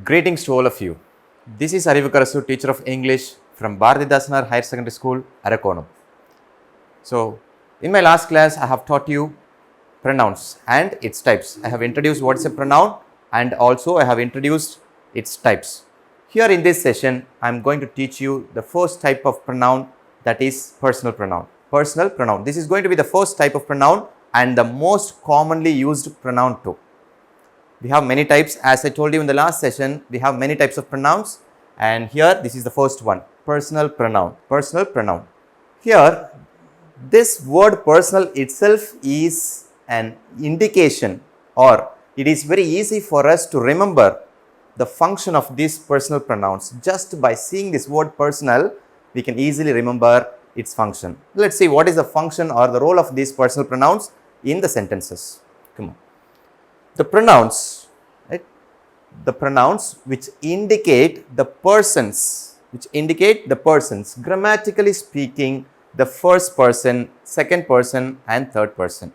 Greetings to all of you. This is Arivukarasu, teacher of English from Bharathidasanar Higher Secondary School, Arakonam. So, in my last class, I have taught you pronouns and its types. I have introduced what is a pronoun and also I have introduced its types. Here in this session, I am going to teach you the first type of pronoun, that is personal pronoun. Personal pronoun. This is going to be the first type of pronoun and the most commonly used pronoun too. We have many types, as I told you in the last session, we have many types of pronouns, and here this is the first one, personal pronoun. Personal pronoun. Here this word personal itself is an indication, or it is very easy for us to remember the function of these personal pronouns. Just by seeing this word personal, we can easily remember its function. Let's see what is the function or the role of these personal pronouns in the sentences. Come on. The pronouns, right? The pronouns which indicate the persons, grammatically speaking, the first person, second person and third person.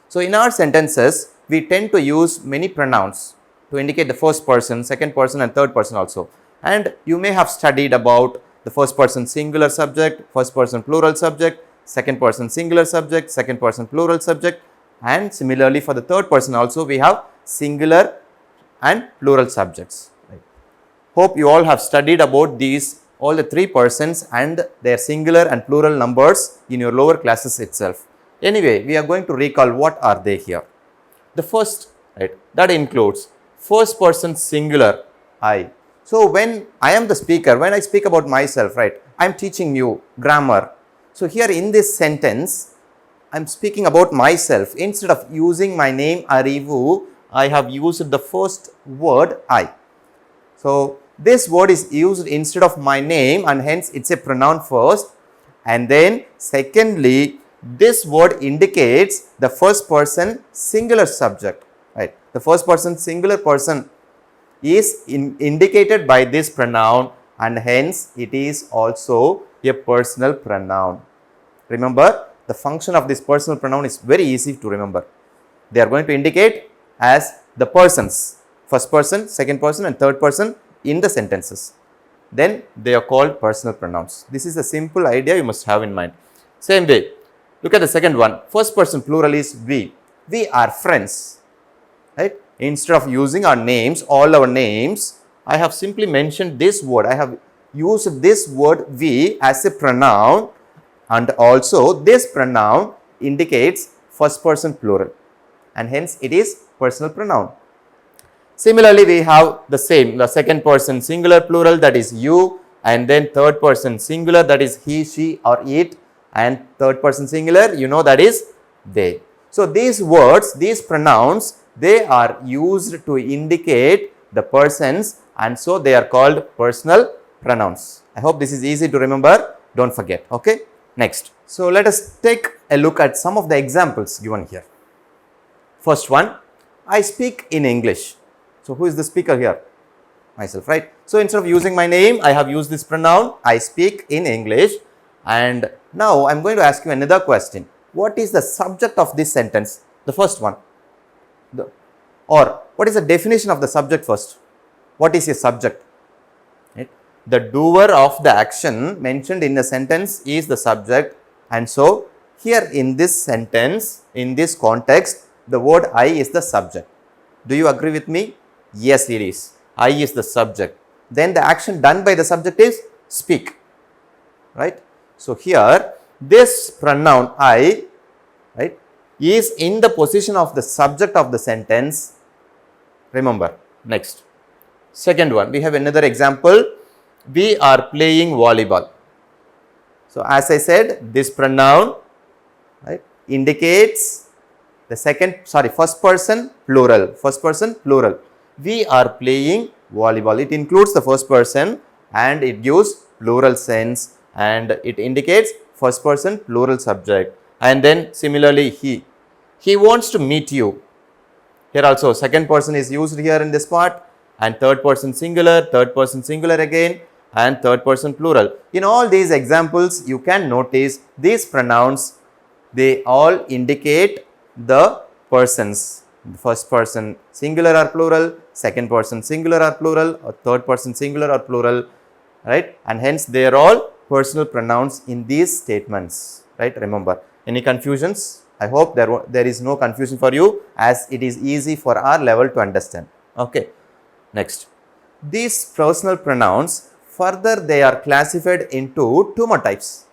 So, in our sentences, we tend to use many pronouns to indicate the first person, second person and third person also. And you may have studied about the first person singular subject, first person plural subject, second person singular subject, second person plural subject, and similarly for the third person also we have singular and plural subjects. Right. Hope you all have studied about these, all the three persons and their singular and plural numbers in your lower classes itself. Anyway, we are going to recall what are they here. The first, right, that includes first person singular, I. So, when I am the speaker, when I speak about myself, right, I am teaching you grammar. So, here in this sentence, I am speaking about myself. Instead of using my name Arivu, I have used the first word I. So, this word is used instead of my name and hence it is a pronoun first, and then secondly this word indicates the first person singular subject, right. The first person singular person is indicated by this pronoun and hence it is also a personal pronoun. Remember, the function of this personal pronoun is very easy to remember. They are going to indicate as the persons, first person, second person and third person in the sentences. Then they are called personal pronouns. This is a simple idea you must have in mind. Same way, look at the second one, first person plural is we. We are friends, right. Instead of using our names, all our names, I have simply mentioned this word. I have used this word we as a pronoun, and also this pronoun indicates first person plural and hence it is personal pronoun. Similarly, we have the same, the second person singular plural, that is you, and then third person singular, that is he, she or it, and third person singular, you know, that is they. So, these words, these pronouns, they are used to indicate the persons and so they are called personal pronouns. I hope this is easy to remember, do not forget, okay. Next, so let us take a look at some of the examples given here. First one, I speak in English. So, who is the speaker here? Myself, right. So, instead of using my name, I have used this pronoun, I speak in English. And now, I am going to ask you another question. What is the subject of this sentence? The first one. Or what is the definition of the subject first? What is a subject? Right. The doer of the action mentioned in the sentence is the subject, and so here in this sentence, in this context, the word I is the subject. Do you agree with me? Yes, it is. I is the subject. Then the action done by the subject is speak, right. So, here this pronoun I, right, is in the position of the subject of the sentence. Remember. Next, second one, we have another example, we are playing volleyball. So, as I said, this pronoun, right, indicates the first person plural, we are playing volleyball. It includes the first person and it gives plural sense and it indicates first person plural subject. And then similarly he wants to meet you. Here also second person is used here in this part, and third person singular again, and third person plural. In all these examples you can notice these pronouns, they all indicate the persons, first person singular or plural, second person singular or plural, or third person singular or plural, right? And hence they are all personal pronouns in these statements, right? Remember, any confusions? I hope there is no confusion for you, as it is easy for our level to understand. Okay. Next, these personal pronouns, further they are classified into two more types.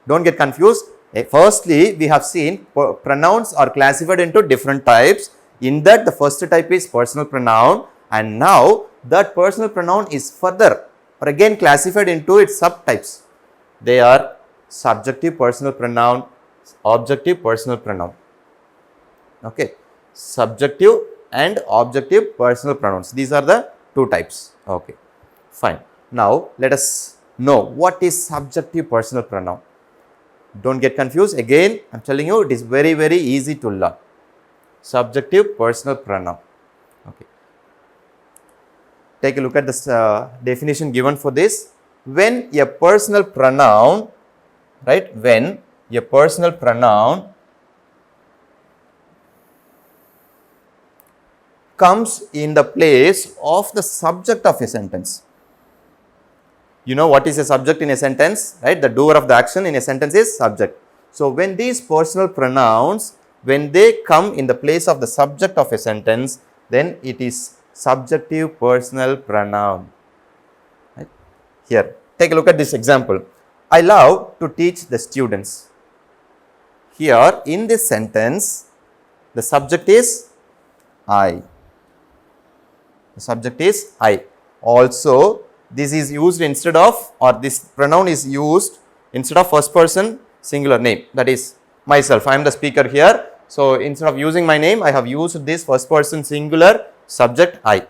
Don't get confused. Firstly, we have seen pronouns are classified into different types. In that, the first type is personal pronoun, and now that personal pronoun is further or again classified into its subtypes. They are subjective personal pronoun, objective personal pronoun. Okay, subjective and objective personal pronouns. These are the two types. Okay, fine. Now let us know what is subjective personal pronoun. Don't get confused. Again, I am telling you, it is very easy to learn. Subjective personal pronoun. Okay. Take a look at this definition given for this. When a personal pronoun, right, when a personal pronoun comes in the place of the subject of a sentence. You know what is a subject in a sentence, right? The doer of the action in a sentence is subject. So, when these personal pronouns, when they come in the place of the subject of a sentence, then it is subjective personal pronoun. Right? Here, take a look at this example. I love to teach the students. Here, in this sentence, the subject is I. The subject is I. Also, this is used instead of, or this pronoun is used instead of first person singular name, that is myself. I am the speaker here. So, instead of using my name, I have used this first person singular subject I.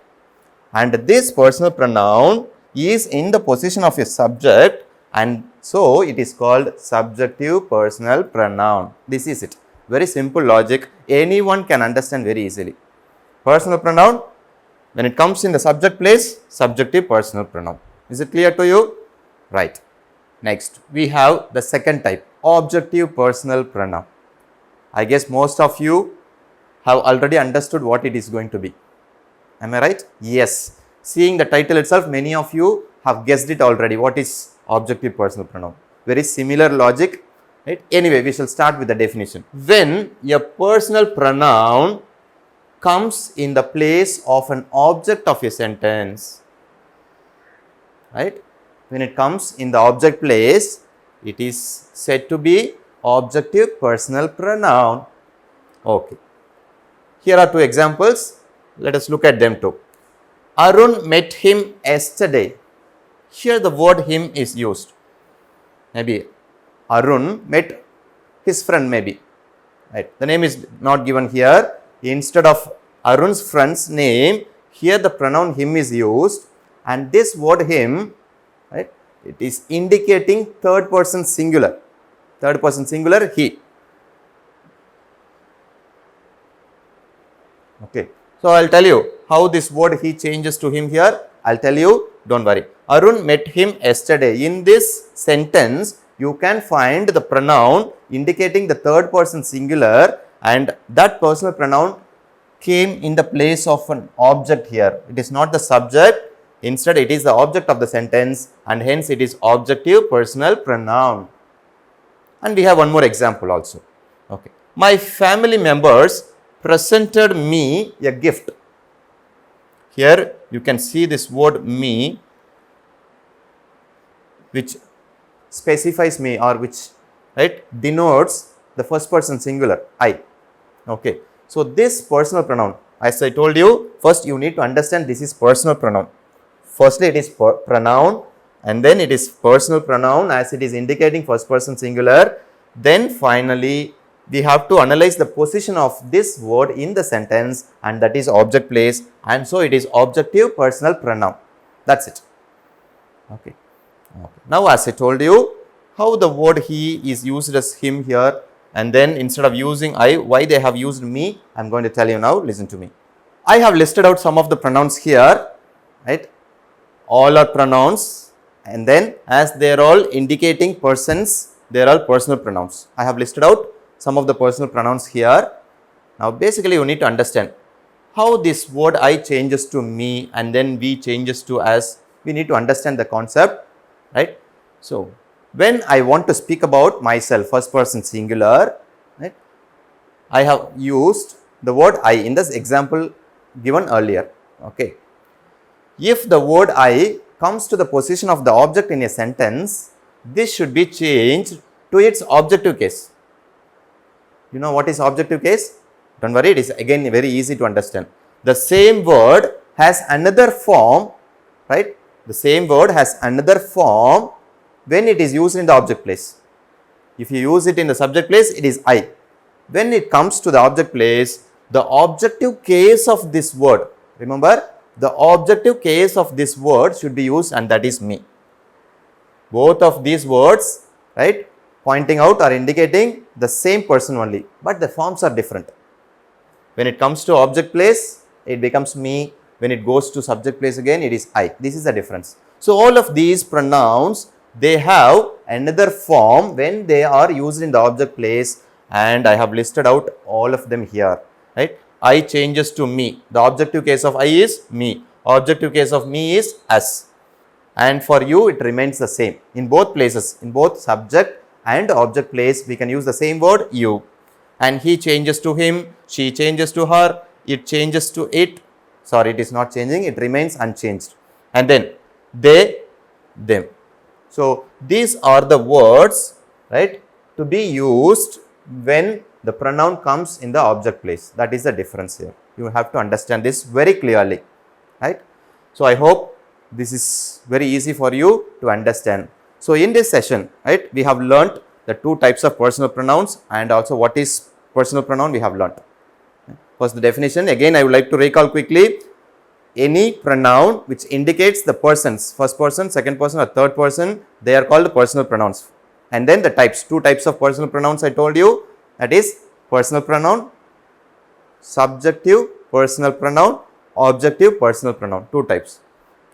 And this personal pronoun is in the position of a subject, and so it is called subjective personal pronoun. This is it. Very simple logic. Anyone can understand very easily. Personal pronoun, when it comes in the subject place, subjective personal pronoun. Is it clear to you? Right. Next, we have the second type, objective personal pronoun. I guess most of you have already understood what it is going to be. Am I right? Yes. Seeing the title itself, many of you have guessed it already. What is objective personal pronoun? Very similar logic. Right? Anyway, we shall start with the definition. When a personal pronoun comes in the place of an object of a sentence, right? When it comes in the object place, it is said to be objective personal pronoun. Okay. Here are two examples. Let us look at them too. Arun met him yesterday. Here the word him is used. Maybe Arun met his friend maybe. Right. The name is not given here. Instead of Arun's friend's name, here the pronoun him is used, and this word him, right, it is indicating third person singular. Third person singular, he. Okay. So, I will tell you how this word he changes to him here. I will tell you, don't worry. Arun met him yesterday. In this sentence, you can find the pronoun indicating the third person singular, and that personal pronoun came in the place of an object here. It is not the subject, instead it is the object of the sentence, and hence it is objective personal pronoun. And we have one more example also. Okay. My family members presented me a gift. Here you can see this word me, which specifies me, or which, right, denotes the first person singular, I. Okay. So, this personal pronoun, as I told you, first you need to understand this is personal pronoun. Firstly, it is pronoun, and then it is personal pronoun as it is indicating first person singular. Then finally, we have to analyze the position of this word in the sentence, and that is object place, and so it is objective personal pronoun. That's it. Okay. Now, as I told you, how the word he is used as him here, and then instead of using I, why they have used me, I am going to tell you now. Listen to me. I have listed out some of the pronouns here, right? All are pronouns, and then as they are all indicating persons, they are all personal pronouns. I have listed out some of the personal pronouns here. Now, basically you need to understand how this word I changes to me and then we changes to us. We need to understand the concept, right? So, when I want to speak about myself, first person singular, right, I have used the word I in this example given earlier. Okay. If the word I comes to the position of the object in a sentence, this should be changed to its objective case. You know what is objective case? Don't worry, it is again very easy to understand. The same word has another form, right? The same word has another form when it is used in the object place. If you use it in the subject place, it is I. When it comes to the object place, the objective case of this word, remember, the objective case of this word should be used, and that is me. Both of these words, right, pointing out or indicating the same person only, but the forms are different. When it comes to object place, it becomes me. When it goes to subject place again, it is I. This is the difference. So, all of these pronouns, they have another form when they are used in the object place, and I have listed out all of them here, right. I changes to me. The objective case of I is me. Objective case of me is us. And for you, it remains the same. In both places, in both subject and object place, we can use the same word you. And he changes to him, she changes to her, it changes to it. Sorry, it is not changing, it remains unchanged. And then they, them. So, these are the words, right, to be used when the pronoun comes in the object place. That is the difference here. You have to understand this very clearly, right. So, I hope this is very easy for you to understand. So, in this session, right, we have learnt the two types of personal pronouns and also what is personal pronoun we have learnt. First, the definition. Again, I would like to recall quickly. Any pronoun which indicates the persons, first person, second person or third person, they are called personal pronouns. And then the types, two types of personal pronouns I told you, that is personal pronoun, subjective personal pronoun, objective personal pronoun, two types.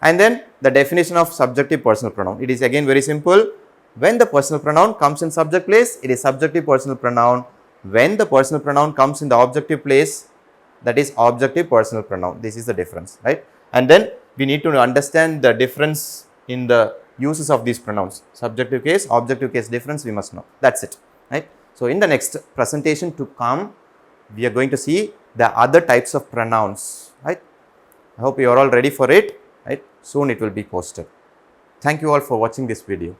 And then the definition of subjective personal pronoun. It is again very simple. When the personal pronoun comes in subject place, it is subjective personal pronoun. When the personal pronoun comes in the objective place, that is objective personal pronoun. This is the difference, right? And then we need to understand the difference in the uses of these pronouns. Subjective case, objective case difference we must know. That's it, right? So, in the next presentation to come, we are going to see the other types of pronouns, right? I hope you are all ready for it, right? Soon it will be posted. Thank you all for watching this video.